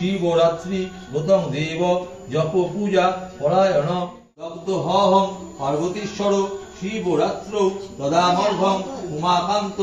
শিবরাত্রি ব্রতং দেব জপ পূজা পরায়ণ দগ্ধ হহং পার্বতীশ্বর শিবরাত্র তদামর্ঘং উমাকান্ত।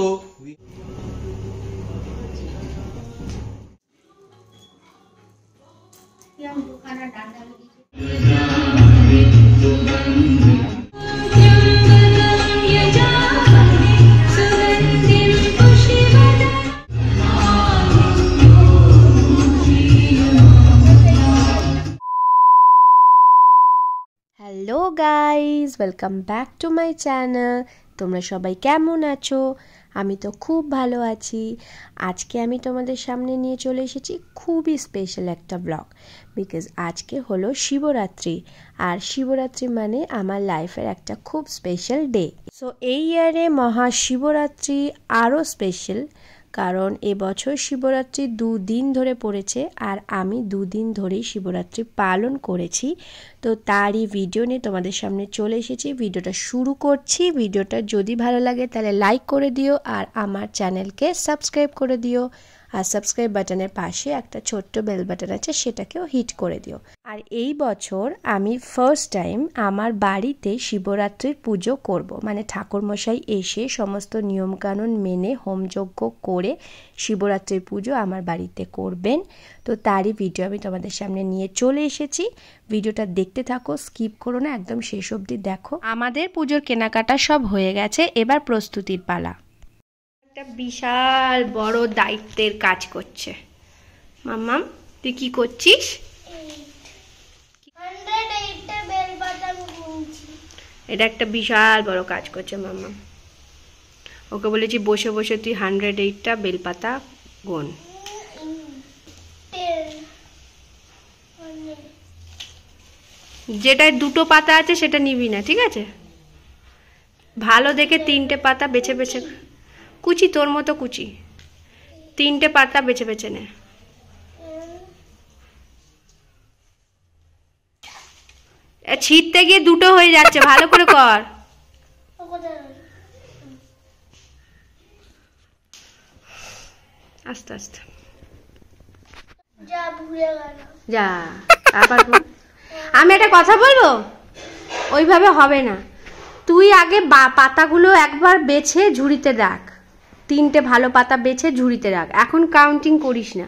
Hello guys, welcome back to my channel. তোমরা সবাই কেমন আছো? আমি তো খুব ভালো আছি। আজকে আমি তোমাদের সামনে নিয়ে চলে এসেছি খুবই স্পেশাল একটা ব্লগ, বিকজ আজকে হলো শিবরাত্রি, আর শিবরাত্রি মানে আমার লাইফের একটা খুব স্পেশাল ডে। সো এই ইয়ারে মহাশিবরাত্রি আরও স্পেশাল, কারণ এবছর শিবরাত্রি 2 দিন ধরে পড়েছে, আর আমি 2 দিন ধরেই শিবরাত্রি পালন করেছি। তো তারই ভিডিও নিয়ে তোমাদের সামনে চলে এসেছি। ভিডিওটা শুরু করছি। ভিডিওটা যদি ভালো লাগে তাহলে লাইক করে দিও, আর আমার চ্যানেলকে সাবস্ক্রাইব করে দিও, আর সাবস্ক্রাইব বাটনের পাশে একটা ছোট্ট বেল বাটন আছে, সেটাকেও হিট করে দিও। আর এই বছর আমি ফার্স্ট টাইম আমার বাড়িতে শিবরাত্রির পুজো করব, মানে ঠাকুরমশাই এসে সমস্ত নিয়মকানুন মেনে হোমযজ্ঞ করে শিবরাত্রির পুজো আমার বাড়িতে করবেন। তো তারই ভিডিও আমি তোমাদের সামনে নিয়ে চলে এসেছি। ভিডিওটা দেখতে থাকো, স্কিপ করো না, একদম শেষ অবধি দেখো। আমাদের পুজোর কেনাকাটা সব হয়ে গেছে, এবার প্রস্তুতির পালা। একটা বিশাল বড় দায়িত্বের কাজ করছে মাম্মাম। তুই কি করছিস? এটা একটা বিশাল বড় কাজ করছে মাম্মাম। ওকে বলেছি বসে বসে তুই 108টা বেলপাতা গোন। যেটায় 2টো পাতা আছে সেটা নিবি না, ঠিক আছে? ভালো দেখে 3টে পাতা বেছে বেছে কুচি, তোর মতো কুচি 3টে পাতা বেছে বেছে নে। ছিঁড়তে গিয়ে 2টো হয়ে যাচ্ছে, ভালো করে কর। আস্তে আস্তে যা। আবার আমি একটা কথা বলবো, ওইভাবে হবে না। তুই আগে পাতাগুলো একবার বেছে ঝুড়িতে রাখ, 3টে ভালো পাতা বেছে ঝুড়িতে রাখ। এখন কাউন্টিং করিস না,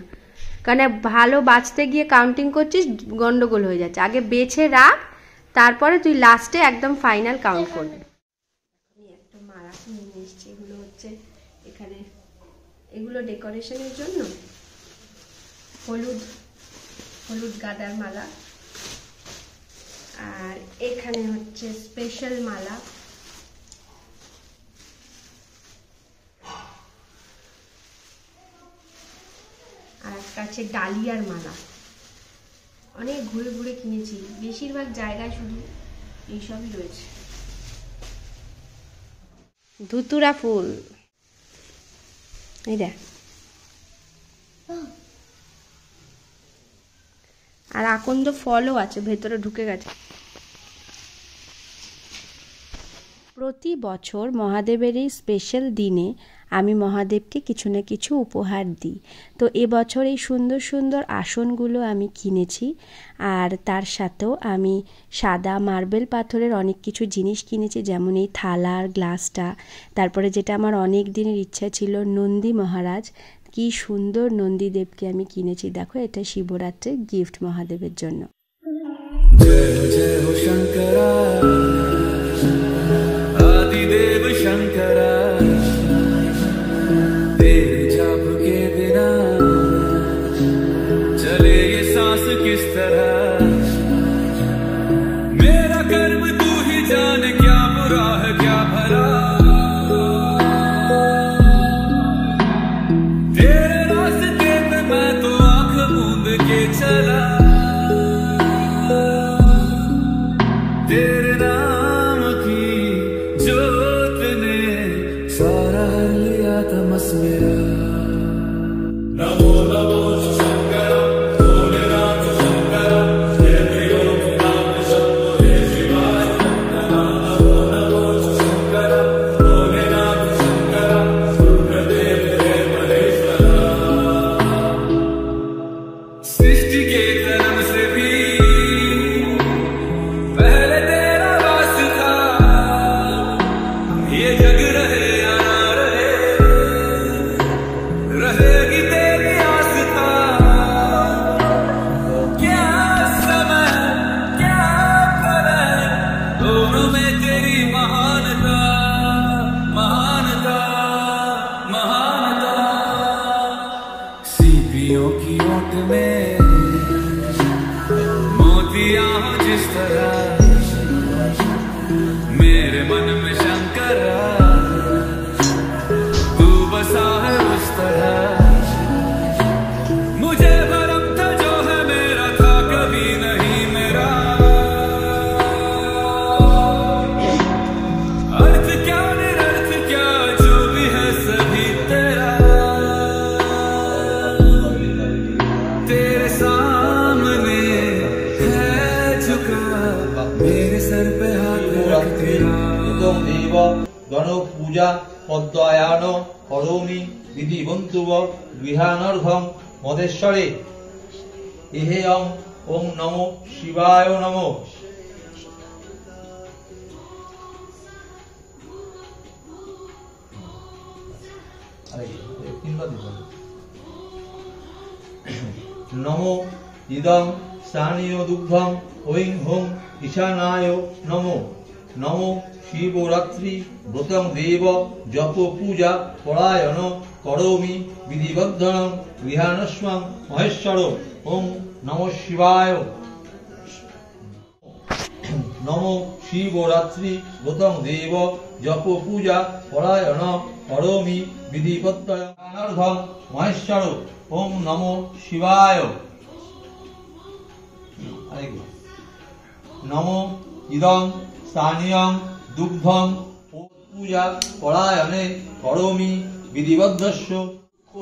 কারণ ভালো বাঁচতে গিয়ে কাউন্টিং করছিস, গন্ডগোল হয়ে যাচ্ছে। আগে বেছে রাখ, তারপরে তুই লাস্টে একদম ফাইনাল কাউন্ট করবি। আমি একটা মালা কিনে নিয়ে এসেছি। এগুলো হচ্ছে এখানে, এগুলো ডেকোরেশনের জন্য হলুদ হলুদ গাঁদার মালা, আর এখানে হচ্ছে স্পেশাল মালা, আর একটা আছে ডালিয়ার মালা। অনেক ঘুরে ঘুরে কিনেছি, বেশিরভাগ জায়গায় শুধু এইসবই রয়েছে। ধুতুরা ফুল, এই দেখ, আর আকন্দ ফলও আছে, ভেতরে ঢুকে গেছে। প্রতি বছর মহাদেবের এই স্পেশাল দিনে আমি মহাদেবকে কিছু না কিছু উপহার দিই। তো এবছর এই সুন্দর সুন্দর আসনগুলো আমি কিনেছি, আর তার সাথেও আমি সাদা মার্বেল পাথরের অনেক কিছু জিনিস কিনেছি, যেমন এই থালা আর গ্লাসটা। তারপরে যেটা আমার অনেক দিনের ইচ্ছা ছিল, নন্দী মহারাজ, কি সুন্দর নন্দীদেবকে আমি কিনেছি। দেখো, এটা শিবরাত্রির গিফট মহাদেবের জন্য। জয় জয় হো শঙ্করা, आदिदेव शंकरा, तेरे जाप के बिना चले ये सांस किस तरह। मेरा कर्म तू ही जाने, क्या बुरा है क्या भला। तेरे रास्ते पे मैं तो आंख मूंद के चला, तेरे नाम की जोत ने सारा लिया तमस मेरा। नमो नमो शंकर, भोलेनाथ शंकर, जय प्रियो नाम शंभो, जय शिवाय नमो नमो शंकर, भोलेनाथ शंकर, रुद्रदेव जय महेश्वरा। सृष्टि के कर्म से भी पहले तेरा वास था। ये जग रहे या ना रहे, रहेगी तेरी आस्था। क्या समय क्या पलय, दोनों में तेरी महानता, महानता, महानता। सीपियों की ओट में मोतियां हो जिस तरह, मेरे मन में शंकर तू बसा है उस तरह। मुझे भरम था जो है मेरा था कभी नहीं मेरा। अर्थ क्या निरर्थ क्या जो भी है सभी तेरा। तेरे सामने है झुका मेरे सर पे हाथ रख तेरा। দেব গণ পূজা পদ্মায়ন করমি বিধিবন্তুব গৃহানর্ঘং মদেশ্বরে ইহেয়ং ওং নমো শিবায় নমো। নমো ইদং স্থানীয় দুগ্ধং ঐং হোং ঈশানায় নমো। নমো শিবরাত্রি ব্রতং দেব জপ পূজা পরায়ণ করোমি বিধিবদ্ধং গৃহাণস্মং মহেশ্বর ওং নমঃ শিবায়। নমো শিবরাত্রি ব্রতং দেব জপ পূজা পরায়ণ করোমি বিধিবদ্ধং মহেশ্বর ওং নমঃ শিবায়। নমো ইদং স্থানীয়ং দুগ্ধং পূজা পরায়ণে করোমি বিধিবদ্ধস্য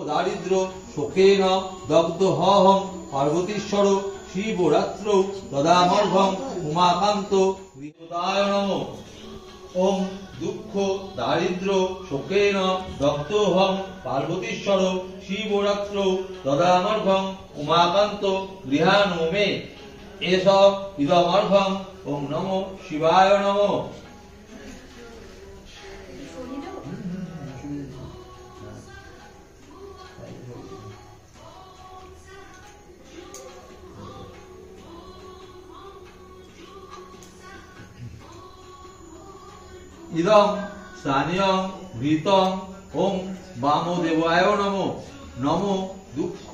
দারিদ্র শোকেন দগ্ধ হহং পার্বতীশ্বর শিবরাত্রৌ তদামর্ঘং উমাকান্ত গৃহদায় নমঃ। ওম দুঃখ দারিদ্র শোকেন দগ্ধহং পার্বতীশ্বর শিবরাত্রৌ তদামর্ঘং উমাকান্ত গৃহাণো মে এষ ইদমর্ঘং। ওম নমো শিবায় নমঃ। ইদং স্থানীয়ং ঘৃতং ওম বামদেবায় নমঃ। নমো দুঃখ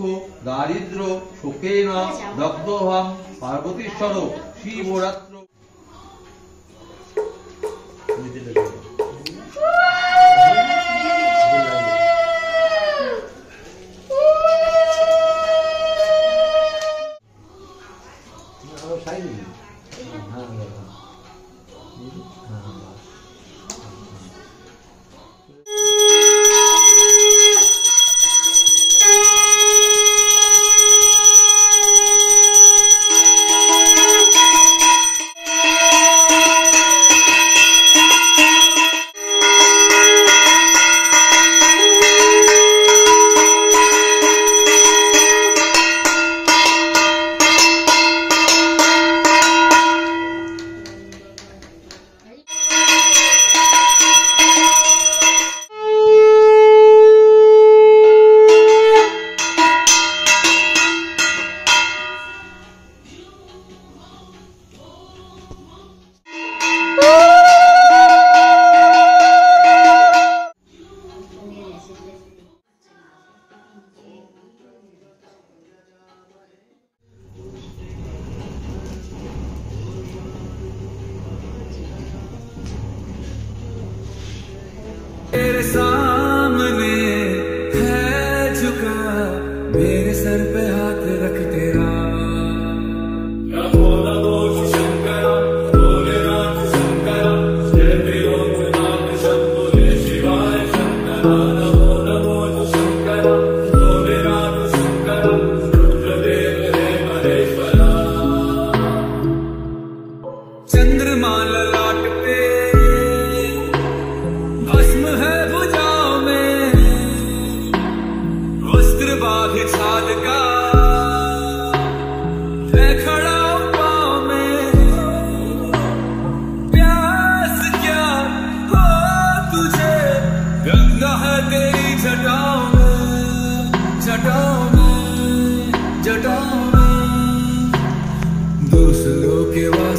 দারিদ্র শোকেন দগ্ধহং পার্বতীশ্বর শিবরাত্র।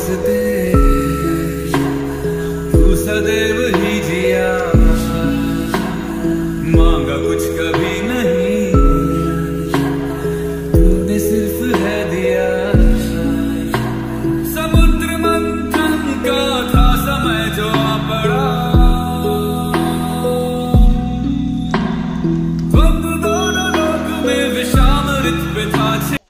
वास्ते तू सदैव ही जिया, मांगा कुछ कभी नहीं, तूने सिर्फ है दिया। समुद्र मंथन का था समय जो आ पड़ा,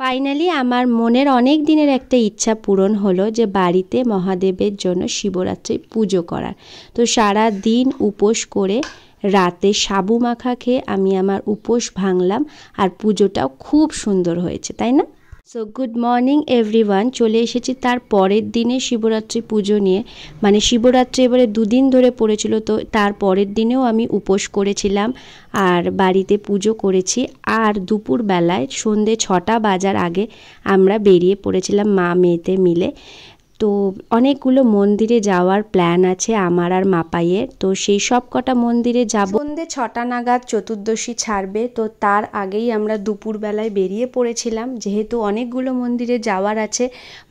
ফাইনালি আমার মনের অনেক দিনের একটা ইচ্ছা পূরণ হলো যে বাড়িতে মহাদেবের জন্য শিবরাত্রি পুজো করার। তো সারা দিন উপোস করে রাতে সাবু মাখা খেয়ে আমি আমার উপোস ভাঙলাম, আর পুজোটাও খুব সুন্দর হয়েছে, তাই না? সো গুড মর্নিং এভরিওয়ান, চলে এসেছি তার পরের দিনে শিবরাত্রি পুজো নিয়ে। মানে শিবরাত্রি এবারে দুদিন ধরে পড়েছিল, তো তার পরের দিনেও আমি উপোস করেছিলাম আর বাড়িতে পুজো করেছি। আর দুপুর বেলায় সন্ধে 6টা বাজার আগে আমরা বেরিয়ে পড়েছিলাম মা মেয়েতে মিলে। তো অনেকগুলো মন্দিরে যাওয়ার প্ল্যান আছে আমার আর মাপাইয়ের, তো সেই সব কটা মন্দিরে যাব। সন্ধে 6টা নাগাদ চতুর্দশী ছাড়বে, তো তার আগেই আমরা দুপুরবেলায় বেরিয়ে পড়েছিলাম। যেহেতু অনেকগুলো মন্দিরে যাওয়ার আছে,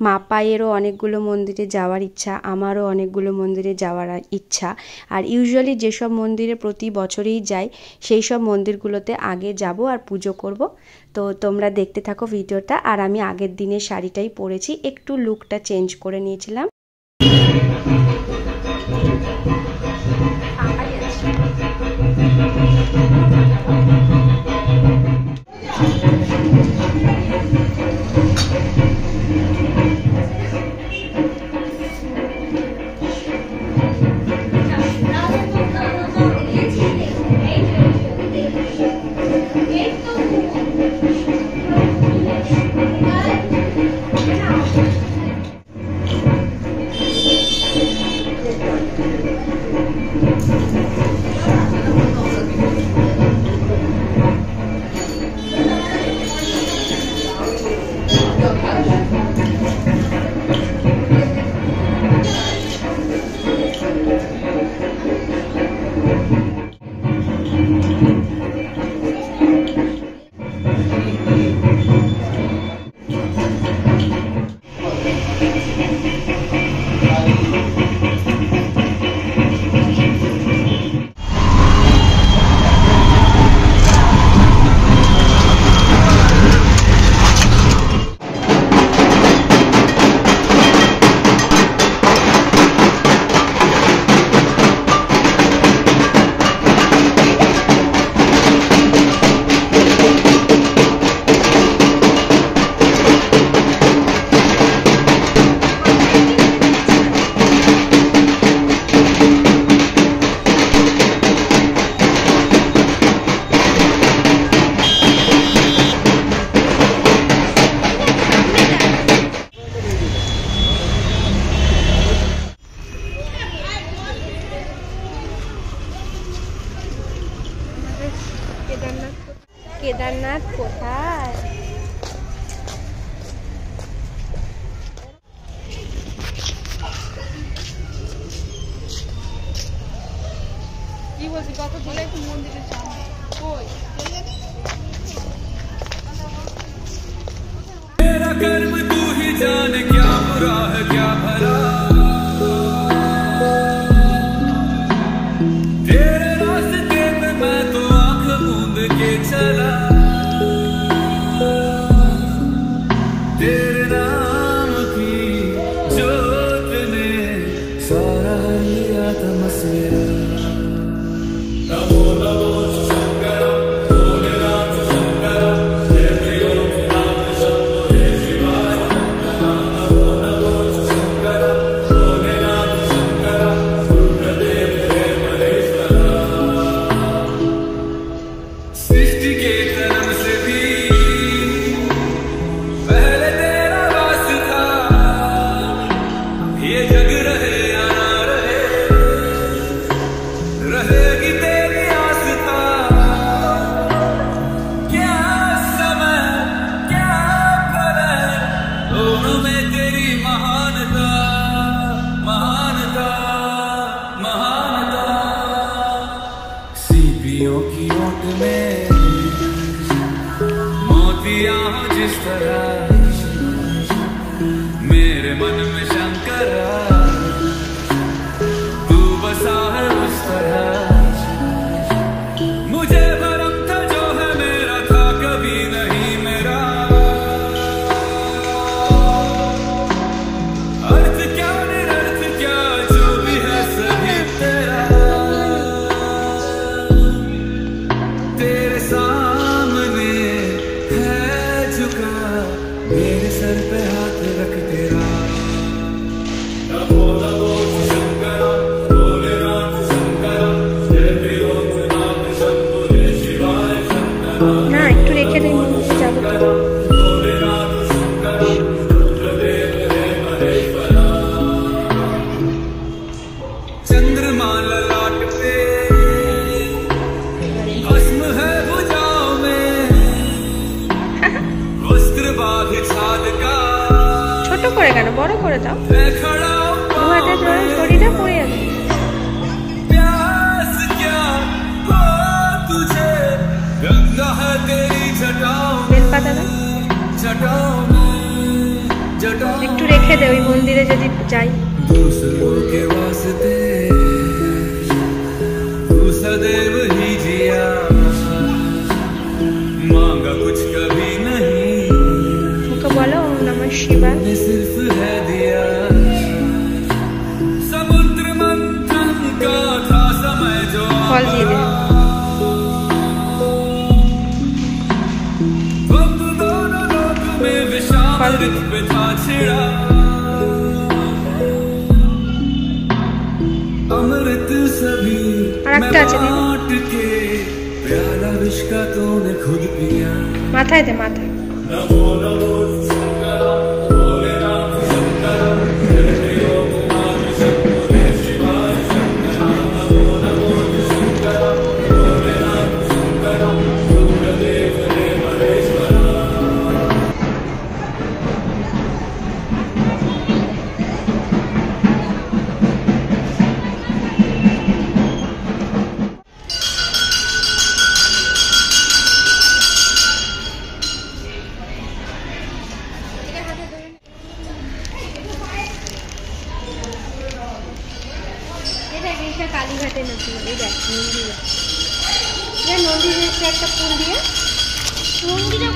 মাপাইয়েরও অনেকগুলো মন্দিরে যাওয়ার ইচ্ছা, আমারও অনেকগুলো মন্দিরে যাওয়ার ইচ্ছা। আর ইউজুয়ালি যেসব মন্দিরে প্রতি বছরেই যাই সেই সব মন্দিরগুলোতে আগে যাব আর পুজো করব। তো তোমরা দেখতে থাকো ভিডিওটা। আর আমি আগের দিনের শাড়িটাই পরেছি, একটু লুকটা চেঞ্জ করে নিয়েছিলাম। কেদারনাথ কোথায়? কি বলছি কত বলে একটু মন্দিরের সামনে কই मेरा कर्म तू ही जाने क्या बुरा है क्या भला, तेरे रास्ते पे मैं तो आंख मूंद के चला, तेरे नाम की जोत ने सारा लिया तमस मेरा। नमो नमो शंकर भोलेनाथ शंकर, जय प्रियो नाथ शंभो जय शिवाय। मेरे सर पे हाथ रख तेरा। না একটু রেখে দিই, মন্দিরে যাবো তো। चंद्रमा ललाट पे भस्म है भुजाओं में, वस्त्र बांध छाद का ছোট করে কেন, বড় করে দাও। मैं खड़ा দু হাতে ধরে শরীরে পড়ে যাবে। प्यास क्या हो तुझे, गंगा है तेरी जटाओं বেলপাতা দাও, जटाओं में जटाओं। একটু রেখে দে, ওই মন্দিরে যদি যাই। दूसरों के वास्ते तू सदैव ही जिया, मांगा कुछ कभी नहीं, ওকে বলো ওম নমঃ শিবায়। ने सिर्फ है दिया। समुद्र मंथन का था समय जो ফল দিয়ে দে। वक्त दोनों लोक में विशाल रित पे था छिड़ा, अमृत सभी और मैं একটা আছে, দিদি। बांट के, प्याला विष का तूने खुद पिया। মাথায় দে, মাথায়। नमो नमो शंकर भोलेनाथ शंकर, जय ओम नाथ शंकर शिवाय शंकर। नमो नमो शंकर भोलेनाथ शंकर, रुद्रदेव रे महेश्वर। কালীঘাটে নাকি এই দেখ মন্দিরে, মন্দিরে একটা ফুল দিয়ে মন্দিরে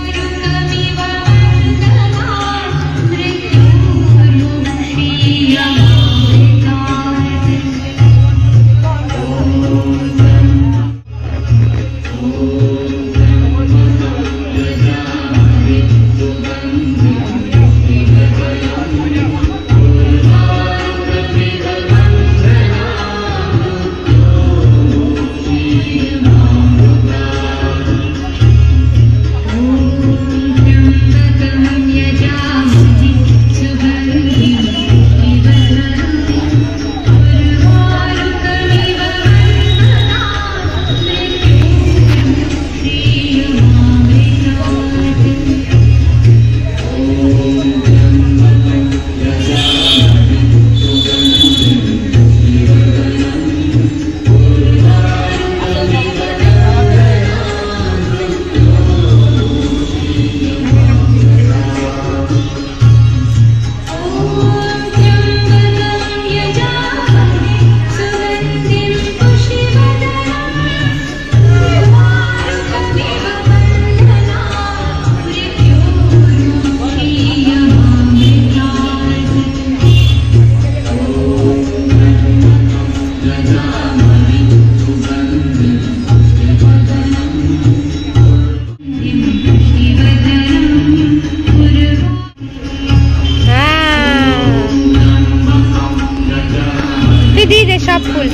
দিয়ে দে সব ফুল।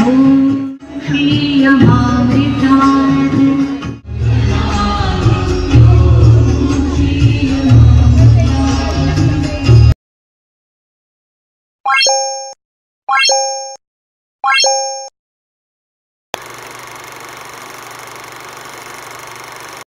Om Shri Amamrita